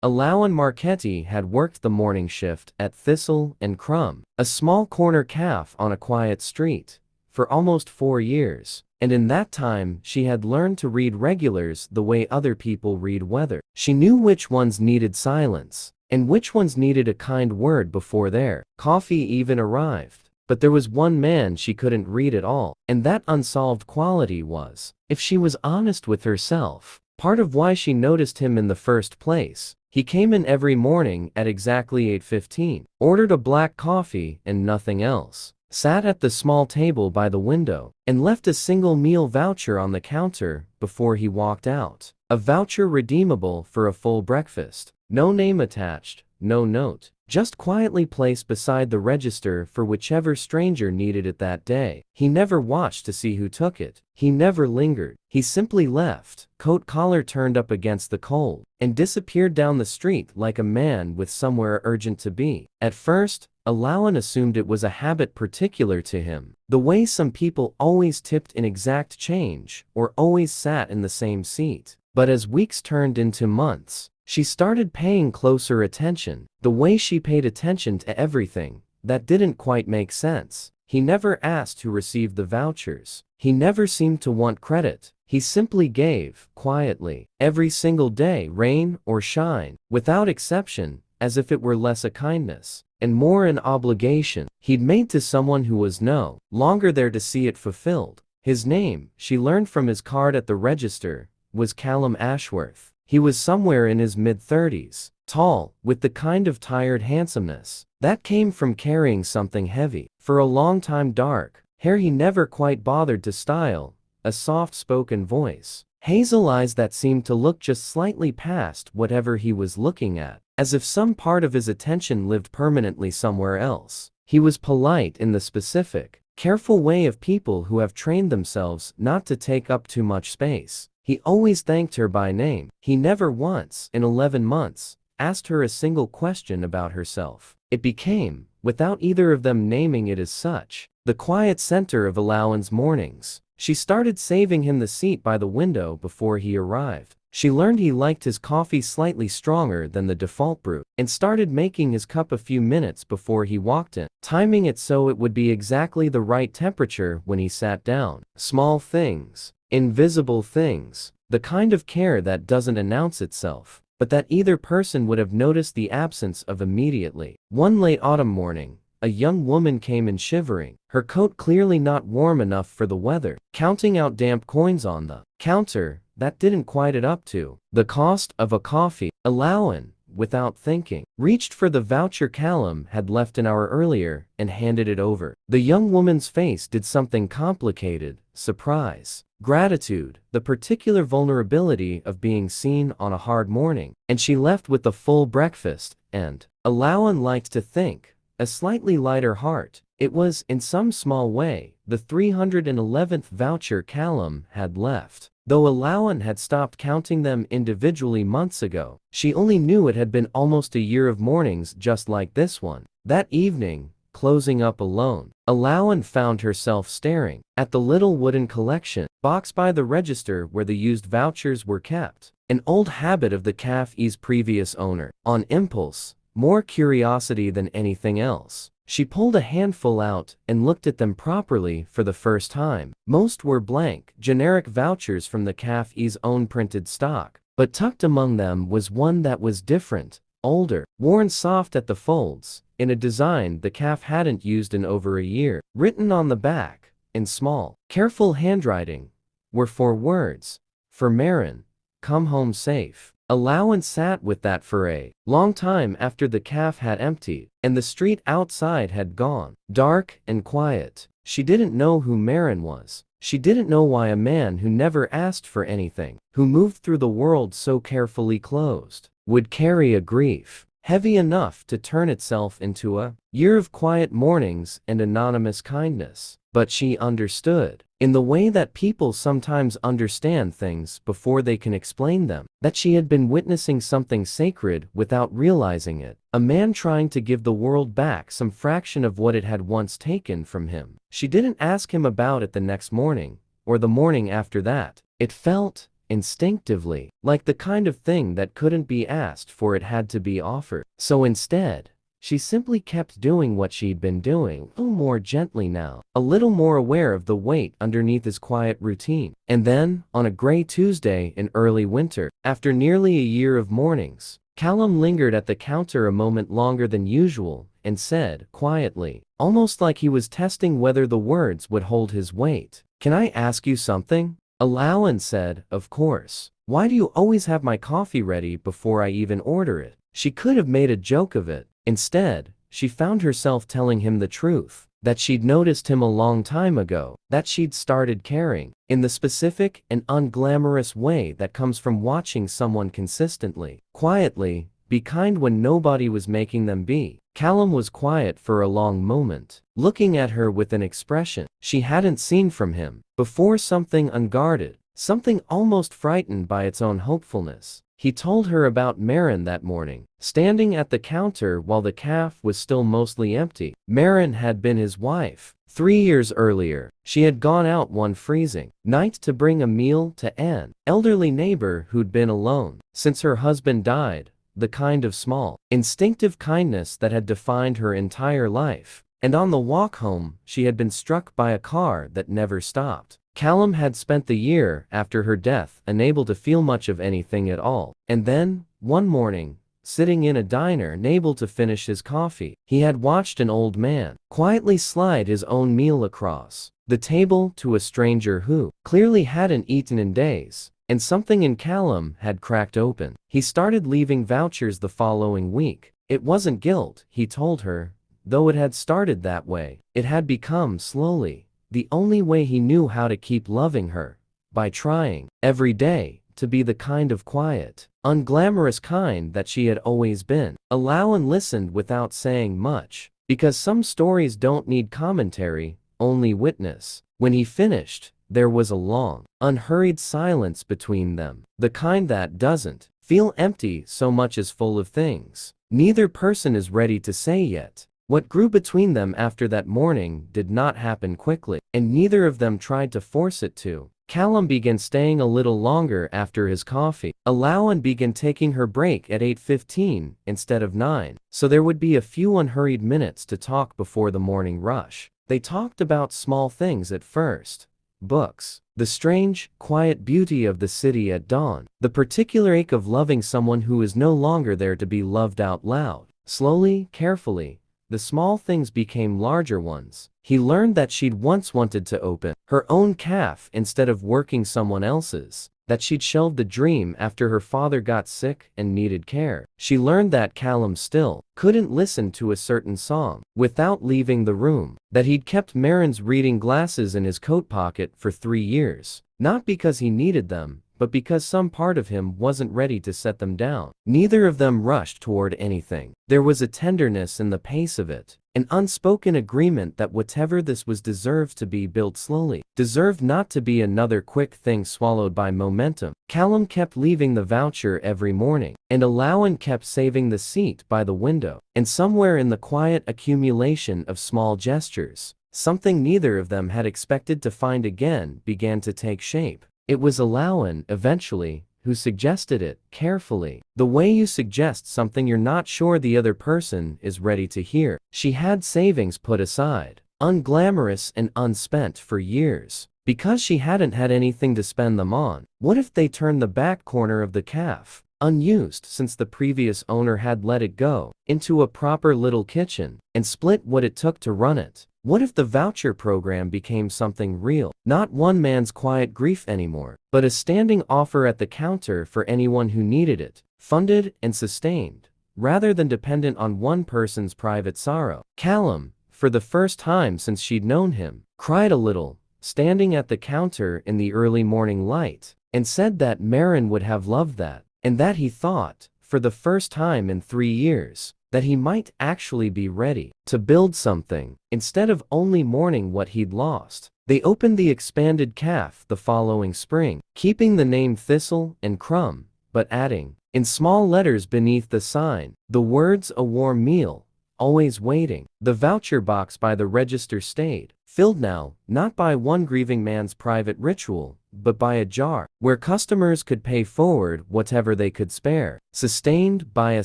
Alain Marchetti had worked the morning shift at Thistle and Crumb, a small corner cafe on a quiet street, for almost 4 years. And in that time she had learned to read regulars the way other people read weather. She knew which ones needed silence, and which ones needed a kind word before their coffee even arrived. But there was one man she couldn't read at all, and that unsolved quality was, if she was honest with herself, part of why she noticed him in the first place. He came in every morning at exactly 8:15, ordered a black coffee and nothing else, sat at the small table by the window, and left a single meal voucher on the counter before he walked out. A voucher redeemable for a full breakfast. No name attached, no note, just quietly placed beside the register for whichever stranger needed it that day. He never watched to see who took it. He never lingered. He simply left, coat collar turned up against the cold, and disappeared down the street like a man with somewhere urgent to be. At first, Alain assumed it was a habit particular to him, the way some people always tipped in exact change or always sat in the same seat. But as weeks turned into months, she started paying closer attention, the way she paid attention to everything that didn't quite make sense. He never asked who received the vouchers. He never seemed to want credit. He simply gave, quietly, every single day, rain or shine, without exception, as if it were less a kindness and more an obligation he'd made to someone who was no longer there to see it fulfilled. His name, she learned from his card at the register, was Callum Ashworth. He was somewhere in his mid-30s, tall, with the kind of tired handsomeness that came from carrying something heavy. For a long time, dark hair he never quite bothered to style, a soft-spoken voice, hazel eyes that seemed to look just slightly past whatever he was looking at, as if some part of his attention lived permanently somewhere else. He was polite in the specific, careful way of people who have trained themselves not to take up too much space. He always thanked her by name. He never once, in 11 months, asked her a single question about herself. It became, without either of them naming it as such, the quiet center of Alain's mornings. She started saving him the seat by the window before he arrived. She learned he liked his coffee slightly stronger than the default brew, and started making his cup a few minutes before he walked in, timing it so it would be exactly the right temperature when he sat down. Small things. Invisible things, the kind of care that doesn't announce itself, but that either person would have noticed the absence of immediately. One late autumn morning, a young woman came in shivering, her coat clearly not warm enough for the weather, counting out damp coins on the counter that didn't quite add up to the cost of a coffee. Alain, without thinking, reached for the voucher Callum had left an hour earlier and handed it over. The young woman's face did something complicated: surprise, gratitude, the particular vulnerability of being seen on a hard morning. And she left with a full breakfast and, Alain liked to think, a slightly lighter heart. It was, in some small way, the 311th voucher Callum had left. Though Alain had stopped counting them individually months ago, she only knew it had been almost a year of mornings just like this one. That evening, closing up alone, Alain found herself staring at the little wooden collection box by the register where the used vouchers were kept, an old habit of the cafe's previous owner. On impulse, more curiosity than anything else, she pulled a handful out and looked at them properly for the first time. Most were blank, generic vouchers from the cafe's own printed stock, but tucked among them was one that was different, older, worn soft at the folds, in a design the cafe hadn't used in over a year. Written on the back, in small, careful handwriting, were 4 words: "For Marin, come home safe." Alain sat with that for a long time after the cafe had emptied, and the street outside had gone dark and quiet. She didn't know who Marin was. She didn't know why a man who never asked for anything, who moved through the world so carefully closed, would carry a grief heavy enough to turn itself into a year of quiet mornings and anonymous kindness. But she understood, in the way that people sometimes understand things before they can explain them, that she had been witnessing something sacred without realizing it. A man trying to give the world back some fraction of what it had once taken from him. She didn't ask him about it the next morning, or the morning after that. It felt instinctively, like the kind of thing that couldn't be asked for, it had to be offered. So instead, she simply kept doing what she'd been doing, a little more gently now, a little more aware of the weight underneath his quiet routine. And then, on a gray Tuesday in early winter, after nearly a year of mornings, Callum lingered at the counter a moment longer than usual and said, quietly, almost like he was testing whether the words would hold his weight, "Can I ask you something?" Alawan said, "Of course. Why do you always have my coffee ready before I even order it?" She could have made a joke of it. Instead, she found herself telling him the truth, that she'd noticed him a long time ago, that she'd started caring, in the specific and unglamorous way that comes from watching someone consistently, quietly, be kind when nobody was making them be. Callum was quiet for a long moment, looking at her with an expression she hadn't seen from him before, something unguarded, something almost frightened by its own hopefulness. He told her about Marin that morning, standing at the counter while the cafe was still mostly empty. Marin had been his wife. 3 years earlier, she had gone out one freezing night to bring a meal to an elderly neighbor who'd been alone since her husband died, the kind of small, instinctive kindness that had defined her entire life. And on the walk home, she had been struck by a car that never stopped. Callum had spent the year after her death unable to feel much of anything at all. And then, one morning, sitting in a diner unable to finish his coffee, he had watched an old man quietly slide his own meal across the table to a stranger who clearly hadn't eaten in days. And something in Callum had cracked open. He started leaving vouchers the following week. It wasn't guilt, he told her, though it had started that way. It had become, slowly, the only way he knew how to keep loving her, by trying, every day, to be the kind of quiet, unglamorous kind that she had always been. Alawan listened without saying much, because some stories don't need commentary, only witness. When he finished, there was a long, unhurried silence between them, the kind that doesn't feel empty so much as full of things neither person is ready to say yet. What grew between them after that morning did not happen quickly, and neither of them tried to force it to. Callum began staying a little longer after his coffee. Alawan began taking her break at 8:15 instead of 9, so there would be a few unhurried minutes to talk before the morning rush. They talked about small things at first. Books, the strange, quiet beauty of the city at dawn, the particular ache of loving someone who is no longer there to be loved out loud. Slowly, carefully, the small things became larger ones. He learned that she'd once wanted to open her own cafe instead of working someone else's, that she'd shelved the dream after her father got sick and needed care. She learned that Callum still couldn't listen to a certain song without leaving the room, that he'd kept Marin's reading glasses in his coat pocket for 3 years, not because he needed them, but because some part of him wasn't ready to set them down. Neither of them rushed toward anything. There was a tenderness in the pace of it, an unspoken agreement that whatever this was deserved to be built slowly, deserved not to be another quick thing swallowed by momentum. Callum kept leaving the voucher every morning, and Alawan kept saving the seat by the window. And somewhere in the quiet accumulation of small gestures, something neither of them had expected to find again began to take shape. It was Alawan, eventually, who suggested it, carefully. The way you suggest something you're not sure the other person is ready to hear. She had savings put aside, unglamorous and unspent for years, because she hadn't had anything to spend them on. What if they turned the back corner of the cafe, unused since the previous owner had let it go, into a proper little kitchen, and split what it took to run it? What if the voucher program became something real? Not one man's quiet grief anymore, but a standing offer at the counter for anyone who needed it, funded and sustained, rather than dependent on one person's private sorrow. Callum, for the first time since she'd known him, cried a little, standing at the counter in the early morning light, and said that Marin would have loved that, and that he thought, for the first time in 3 years, that he might actually be ready to build something, instead of only mourning what he'd lost. They opened the expanded cafe the following spring, keeping the name Thistle and Crumb, but adding, in small letters beneath the sign, the words "a warm meal," always waiting. The voucher box by the register stayed filled now, not by one grieving man's private ritual, but by a jar, where customers could pay forward whatever they could spare, sustained by a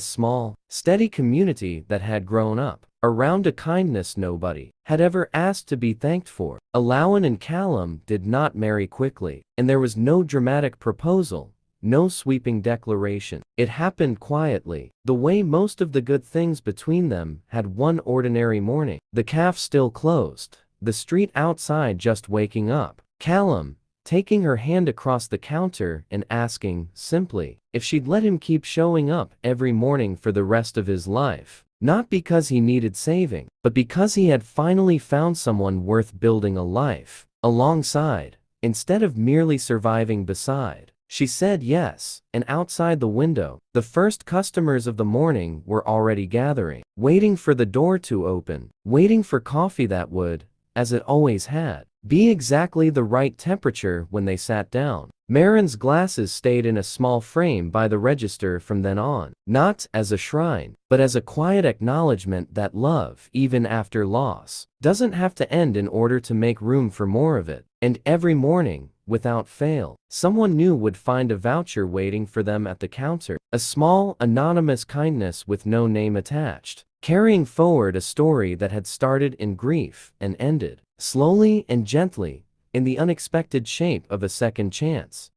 small, steady community that had grown up around a kindness nobody had ever asked to be thanked for. Alawan and Callum did not marry quickly, and there was no dramatic proposal, no sweeping declaration. It happened quietly, the way most of the good things between them had one ordinary morning. The cafe still closed, the street outside just waking up. Callum, taking her hand across the counter and asking, simply, if she'd let him keep showing up every morning for the rest of his life. Not because he needed saving, but because he had finally found someone worth building a life alongside, instead of merely surviving beside. She said yes, and outside the window, the first customers of the morning were already gathering, waiting for the door to open, waiting for coffee that would, as it always had, be exactly the right temperature when they sat down. Marin's glasses stayed in a small frame by the register from then on, not as a shrine, but as a quiet acknowledgement that love, even after loss, doesn't have to end in order to make room for more of it. And every morning, without fail, someone new would find a voucher waiting for them at the counter, a small, anonymous kindness with no name attached, carrying forward a story that had started in grief and ended, slowly and gently, in the unexpected shape of a second chance.